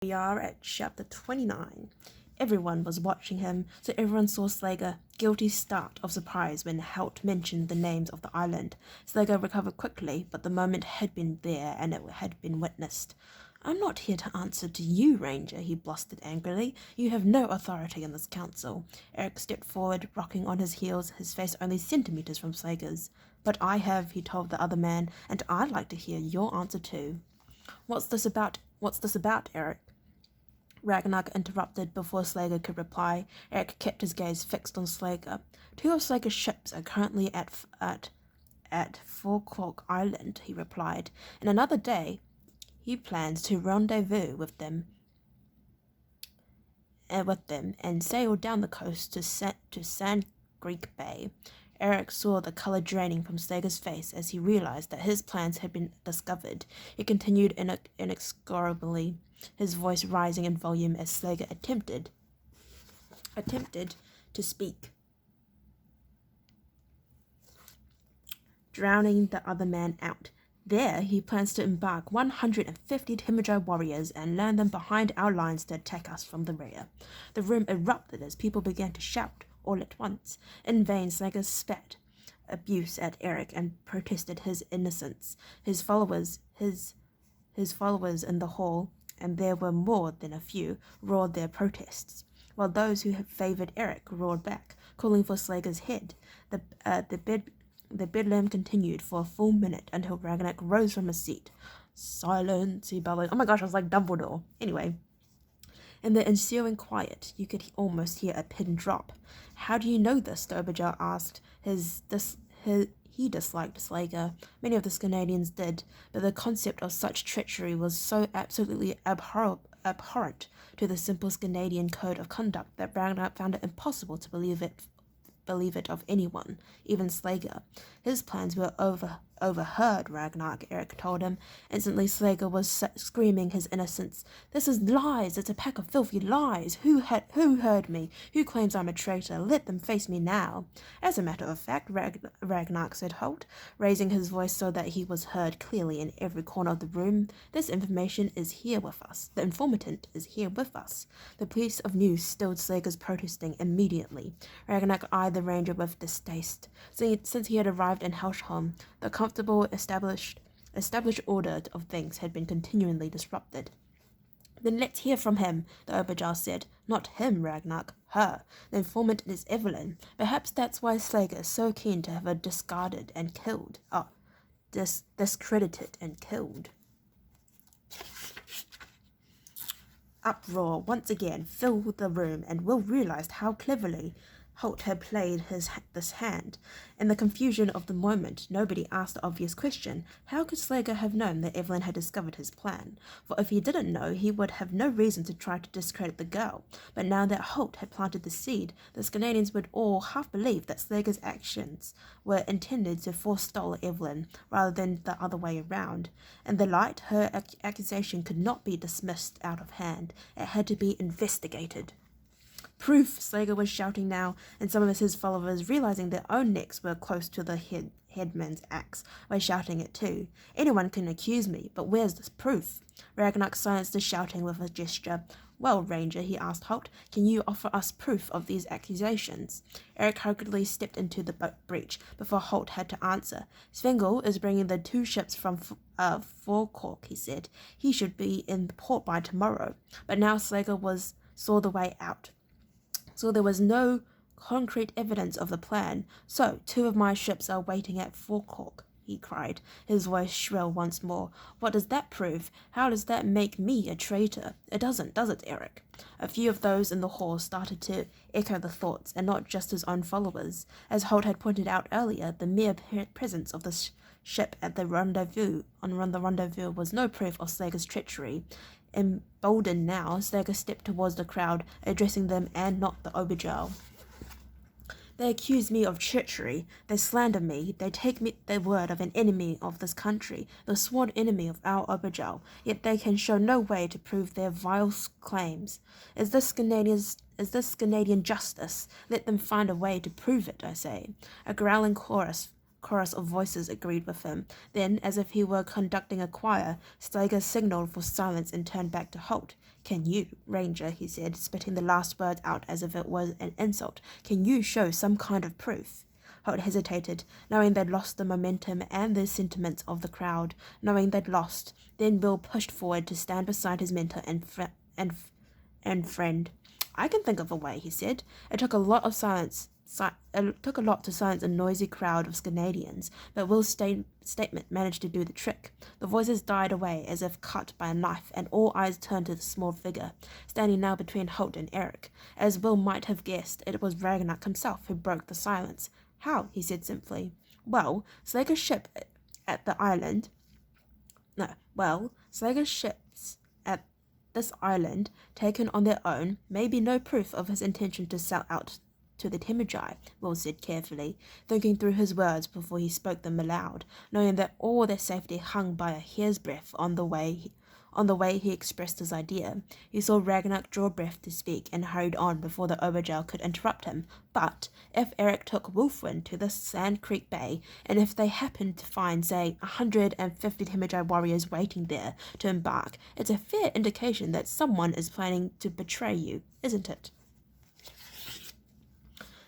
We are at chapter 29. Everyone was watching him, so everyone saw Slager's guilty start of surprise when Holt mentioned the names of the island. Slager recovered quickly, but the moment had been there and it had been witnessed. "I'm not here to answer to you, Ranger," he blustered angrily. "You have no authority in this council." Eric stepped forward, rocking on his heels, his face only centimeters from Slager's. "But I have," he told the other man, "and I'd like to hear your answer too." What's this about, Eric?" Ragnar interrupted before Slager could reply. Eric kept his gaze fixed on Slager. "Two of Slager's ships are currently at Forecork Island," he replied. "In another day, he plans to rendezvous with them and sail down the coast to Sand Creek Bay." Eric saw the color draining from Slager's face as he realized that his plans had been discovered. He continued inexorably, his voice rising in volume as Slager attempted to speak, drowning the other man out. "There, he plans to embark 150 Timidra warriors and land them behind our lines to attack us from the rear." The room erupted as people began to shout all at once. In vain, Slager spat abuse at Eric and protested his innocence. His followers in the hall, and there were more than a few, roared their protests, while those who had favored Eric roared back, calling for Slager's head. The bedlam continued for a full minute until Ragnar rose from his seat. "Silence," he bellowed. Oh my gosh, I was like Dumbledore. Anyway, in the ensuing quiet, you could almost hear a pin drop. "How do you know this?" the Oberjar asked. He disliked Slager. Many of the Canadians did, but the concept of such treachery was so absolutely abhorrent to the simple Canadian code of conduct that Ragnar found it impossible to believe it of anyone, even Slager. His plans were overheard, Ragnar, Eric told him. Instantly, Slager was screaming his innocence. "This is lies! It's a pack of filthy lies! Who heard me? Who claims I'm a traitor? Let them face me now." "As a matter of fact," Ragnar said Holt, raising his voice so that he was heard clearly in every corner of the room, "this information is here with us. The informant is here with us." The piece of news stilled Slager's protesting immediately. Ragnar eyed the Ranger with distaste. Since he had arrived in Helsham, the comfortable established order of things had been continually disrupted. "Then let's hear from him," the Oberjar said. "Not him, Ragnar. Her. The informant is Evelyn. Perhaps that's why Slager is so keen to have her discarded and killed. Discredited and killed." Uproar once again filled the room, and Will realized how cleverly Holt had played this hand. In the confusion of the moment, nobody asked the obvious question: how could Slager have known that Evelyn had discovered his plan? For if he didn't know, he would have no reason to try to discredit the girl. But now that Holt had planted the seed, the Canadians would all half believe that Slager's actions were intended to forestall Evelyn, rather than the other way around. In the light, her accusation could not be dismissed out of hand. It had to be investigated. "Proof!" Slager was shouting now, and some of his followers, realizing their own necks were close to the headman's axe, were shouting it too. "Anyone can accuse me, but where's this proof?" Ragnar silenced the shouting with a gesture. "Well, Ranger," he asked Holt, "can you offer us proof of these accusations?" Eric hurriedly stepped into the breach before Holt had to answer. "Svengel is bringing the two ships from Forecork," he said. "He should be in port by tomorrow." But now Slager saw the way out. "So there was no concrete evidence of the plan. So, two of my ships are waiting at Forecork," he cried, his voice shrill once more. "What does that prove? How does that make me a traitor? It doesn't, does it, Eric?" A few of those in the hall started to echo the thoughts, and not just his own followers. As Holt had pointed out earlier, the mere presence of the ship at the rendezvous was no proof of Slager's treachery. Emboldened now, Slager stepped towards the crowd, addressing them and not the Oberjar. "They accuse me of treachery. They slander me. They take the word of an enemy of this country, the sworn enemy of our Oberjar. Yet they can show no way to prove their vile claims. Is this Canadian justice? Let them find a way to prove it, I say." A growling chorus of voices agreed with him. Then, as if he were conducting a choir, Slager signaled for silence and turned back to Holt. Can you, Ranger, he said, spitting the last word out as if it was an insult, can you show some kind of proof? Holt hesitated, knowing they'd lost the momentum and the sentiments of the crowd, knowing they'd lost. Then Will pushed forward to stand beside his mentor and friend. I can think of a way, he said. It took a lot to silence a noisy crowd of Canadians, but Will's statement managed to do the trick. The voices died away as if cut by a knife, and all eyes turned to the small figure, standing now between Holt and Eric. As Will might have guessed, it was Ragnar himself who broke the silence. How? He said simply. Slager's ship at the island. Slager's ships at this island, taken on their own, may be no proof of his intention to sell out to the Temujai, Will said carefully, thinking through his words before he spoke them aloud, knowing that all their safety hung by a hair's breadth on the way he expressed his idea. He saw Ragnar draw breath to speak and hurried on before the Obergel could interrupt him. But if Eric took Wolfwind to the Sand Creek Bay, and if they happened to find, say, 150 Temujai warriors waiting there to embark, it's a fair indication that someone is planning to betray you, isn't it?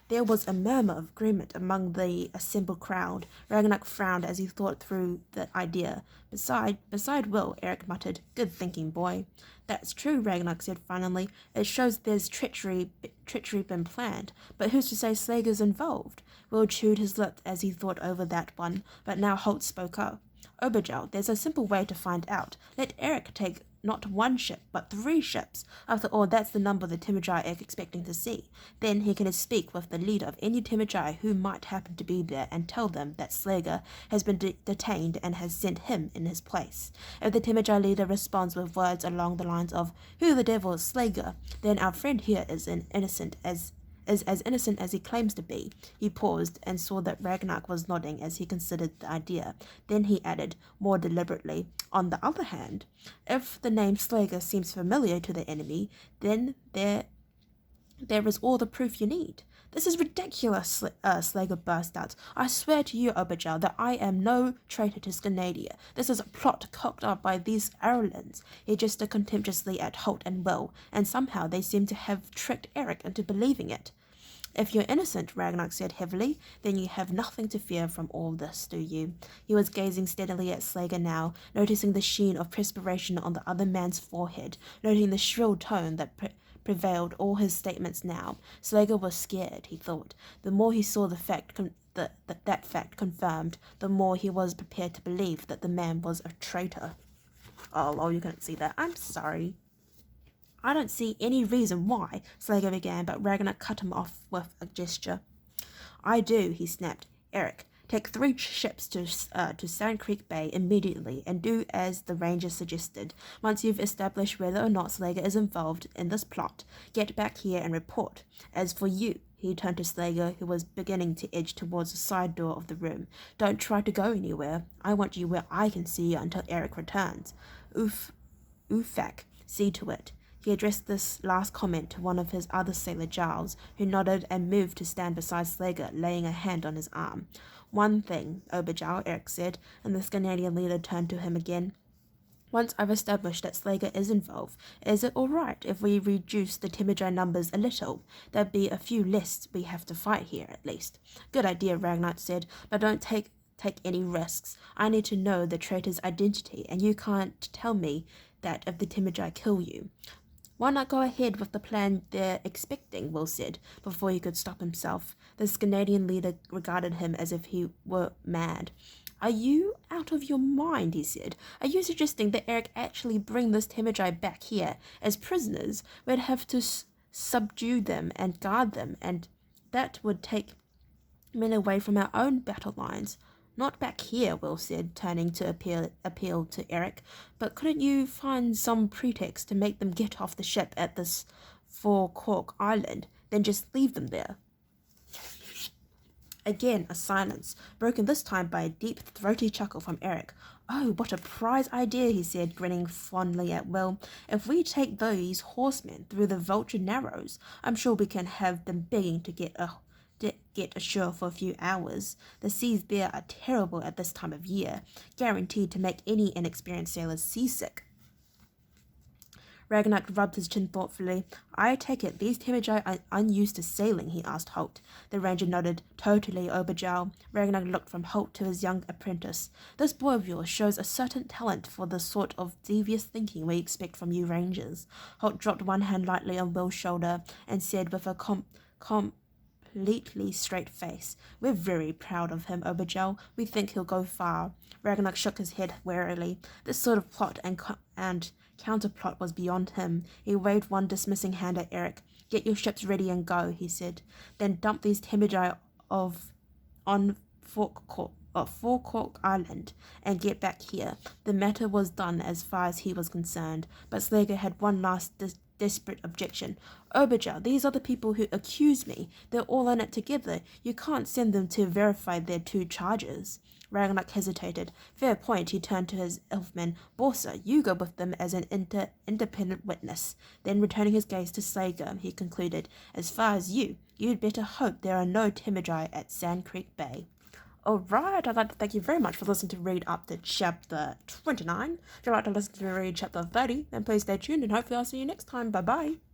There was a murmur of agreement among the assembled crowd. Ragnar frowned as he thought through the idea. Beside Will, Eric muttered, "Good thinking, boy." "That's true," Ragnar said finally. "It shows there's treachery been planned. But who's to say Slager's involved?" Will chewed his lip as he thought over that one, but now Holt spoke up. "Obergel, there's a simple way to find out. Let Eric take not one ship, but 3 ships. After all, that's the number the Temujai are expecting to see. Then he can speak with the leader of any Temujai who might happen to be there and tell them that Slager has been detained and has sent him in his place. If the Temujai leader responds with words along the lines of, 'Who the devil is Slager?' then our friend here is as innocent as he claims to be." He paused and saw that Ragnar was nodding as he considered the idea. Then he added, more deliberately, "On the other hand, if the name Slager seems familiar to the enemy, then there is all the proof you need." "This is ridiculous," Slager burst out. "I swear to you, Obergel, that I am no traitor to Scandinavia. This is a plot cooked up by these Erlends." He gestured contemptuously at Holt and Will, and somehow they seemed to have tricked Eric into believing it. "If you're innocent," Ragnar said heavily, "then you have nothing to fear from all this, do you?" He was gazing steadily at Slager now, noticing the sheen of perspiration on the other man's forehead, noting the shrill tone that prevailed all his statements now. Slager was scared, he thought. The more he saw that fact confirmed, the more he was prepared to believe that the man was a traitor. Oh, you couldn't see that. I'm sorry. "I don't see any reason why," Slager began, but Ragnar cut him off with a gesture. "I do," he snapped. "Eric, take 3 ships to Sand Creek Bay immediately and do as the ranger suggested. Once you've established whether or not Slager is involved in this plot, get back here and report. As for you," he turned to Slager, who was beginning to edge towards the side door of the room, "don't try to go anywhere. I want you where I can see you until Eric returns. Oofak, see to it." He addressed this last comment to one of his other sailor Giles, who nodded and moved to stand beside Slager, laying a hand on his arm. "One thing, Obergel," Eric said, and the Scandinavian leader turned to him again. "Once I've established that Slager is involved, is it all right if we reduce the Temujai numbers a little? There'd be a few less we have to fight here, at least." "Good idea," Ragnar said, "but don't take any risks. I need to know the traitor's identity, and you can't tell me that if the Temujai kill you." "Why not go ahead with the plan they're expecting?" Will said, before he could stop himself. The Canadian leader regarded him as if he were mad. "Are you out of your mind?" he said. "Are you suggesting that Eric actually bring this Temujai back here as prisoners? We'd have to subdue them and guard them, and that would take men away from our own battle lines." "Not back here," Will said, turning to appeal to Eric. "But couldn't you find some pretext to make them get off the ship at this Four Cork Island, then just leave them there?" Again a silence, broken this time by a deep, throaty chuckle from Eric. "Oh, what a prize idea," he said, grinning fondly at Will. "If we take these horsemen through the Vulture Narrows, I'm sure we can have them begging to get ashore for a few hours. The seas there are terrible at this time of year, guaranteed to make any inexperienced sailor seasick." Ragnar rubbed his chin thoughtfully. I take it these Temujai are unused to sailing, he asked Holt. The ranger nodded. Totally, Oberjal. Ragnar looked from Holt to his young apprentice. This boy of yours shows a certain talent for the sort of devious thinking we expect from you rangers. Holt dropped one hand lightly on Will's shoulder and said with a completely straight face, We're very proud of him, Oberjal. We think he'll go far. Ragnar shook his head warily. This sort of plot and counterplot was beyond him. He waved one dismissing hand at Eric. Get your ships ready and go, he said. Then dump these Temujai on Forecork Island and get back here. The matter was done as far as he was concerned, but Slager had one last desperate objection. Oberjal, these are the people who accuse me. They're all in it together. You can't send them to verify their two charges. Ragnar hesitated. Fair point. He turned to his elfman. Borsa, you go with them as an independent witness. Then returning his gaze to Slager, he concluded, As far as you'd better hope there are no Temujai at Sand Creek Bay. Alright, I'd like to thank you very much for listening to read up to chapter 29. If you'd like to listen to read chapter 30, then please stay tuned and hopefully I'll see you next time. Bye bye.